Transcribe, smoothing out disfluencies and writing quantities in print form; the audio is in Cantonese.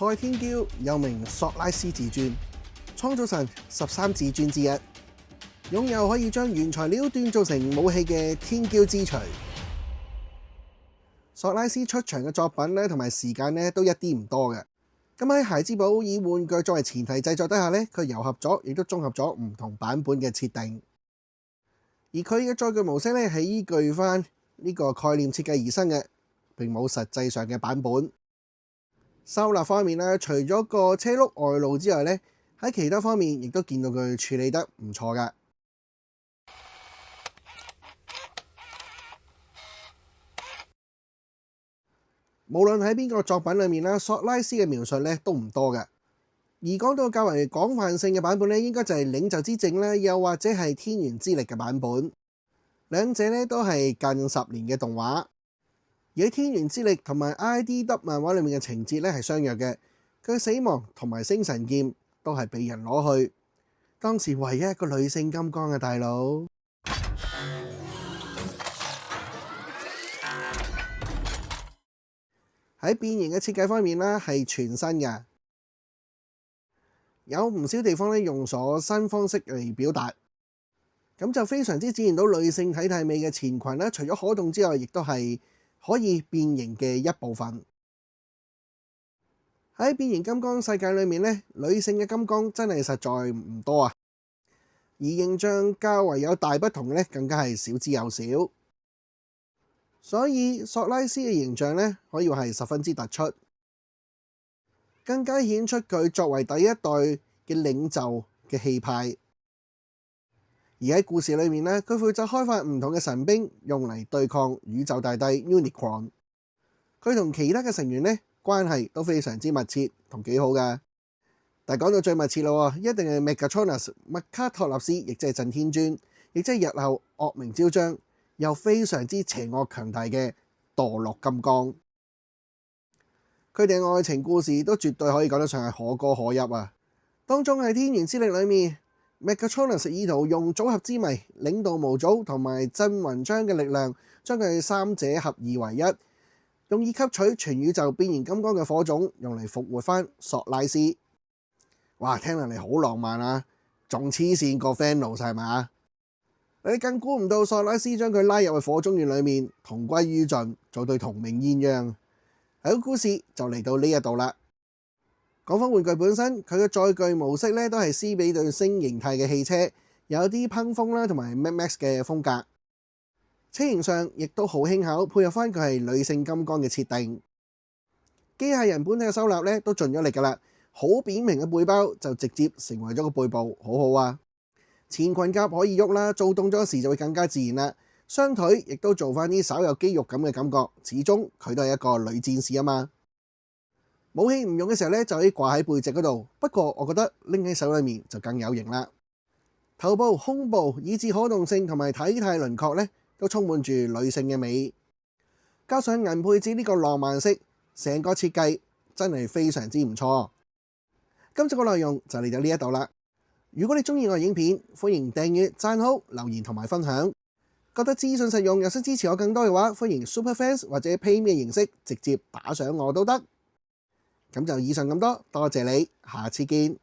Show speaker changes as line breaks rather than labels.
賽天驕又名索拉斯自傳，創造神13自傳之一，擁有可以將原材料鍛造成武器嘅天驕之錘。索拉斯出場嘅作品咧，同埋時間咧都一啲唔多嘅。咁喺孩之寶以玩具作為前提製作底下咧，佢糅合咗，亦都綜合咗唔同版本嘅設定。而佢嘅載具模式咧係依據翻呢個概念設計而生嘅，並冇實際上嘅版本。收納方面咧，除咗個車轆外露之外咧，喺其他方面亦都見到佢處理得唔錯㗎。無論喺邊個作品裏面啦，索拉斯嘅描述咧都唔多嘅。而講到較為廣泛性嘅版本咧，應該就係領袖之證咧，又或者係天元之力嘅版本。兩者咧都係近10年嘅動畫。而喺天元之力同埋 IDW 漫畫裏面嘅情節咧係相若嘅，佢嘅死亡同埋星神劍都係被人攞去。當時唯一一個女性金剛嘅大佬。喺變形嘅設計方面啦，係全新嘅，有唔少地方咧用咗新方式嚟表達，咁就非常之展現到女性體態美嘅前裙啦。除咗可動之外，亦都係可以變形嘅一部分。喺變形金剛世界裏面咧，女性嘅金剛真係實在唔多啊，而形象較為有大不同嘅咧，更加係少之又少。所以索拉斯嘅形象咧，可以話係十分之突出，更加顯出佢作為第一代嘅領袖嘅氣派。而喺故事裏面咧，佢負責開發唔同嘅神兵，用嚟對抗宇宙大帝 Unicron。佢同其他嘅成員咧關係都非常之密切，同幾好㗎。但係講到最密切咯，一定係 Megatronus 麥卡托納斯，亦即係震天尊，亦即係日後惡名昭彰又非常之邪惡強大嘅墮落金剛。佢哋嘅愛情故事都絕對可以講得上係可歌可泣啊！當中喺天元之力裏面，Megatronus 意圖用組合之謎、領導模組同埋鎮雲章嘅力量，將佢哋三者合二為一，用以吸取全宇宙變形金剛嘅火種，用嚟復活翻索拉斯。哇，聽落嚟好浪漫啊！仲黐線過 Thanos 係咪？你更估唔到索拉斯將佢拉入去火中園裏面，同歸於盡，做對同命鴛鴦。喺個故事就嚟到呢一度啦。講翻玩具本身，佢嘅載具模式咧都係斯比對星形態嘅汽車，有啲噴風啦同埋 Mad Max 嘅風格。車型上亦都好輕巧，配合翻佢係女性金剛嘅設定。機械人本體嘅收納咧都盡咗力噶啦，好扁平嘅背包就直接成為咗個背部，好好啊！前裙甲可以喐啦，做動作時就會更加自然啦。雙腿亦都做翻啲稍有肌肉感嘅感覺，始終佢都係一個女戰士啊嘛。武器唔用嘅時候咧，就可以掛喺背脊嗰度。不過我覺得拎喺手裏面就更有型啦。頭部、胸部以至可動性同埋體態輪廓咧，都充滿住女性嘅美。加上銀配置呢個浪漫色，成個設計真係非常之唔錯。今集嘅內容就嚟到呢一度啦。如果你中意我嘅影片，歡迎訂閱、讚好、留言同埋分享。覺得資訊實用又想支持我更多嘅話，歡迎 Super Fans 或者 Pay Me 嘅形式直接打賞我都得。咁就以上咁多，多謝你，下次見。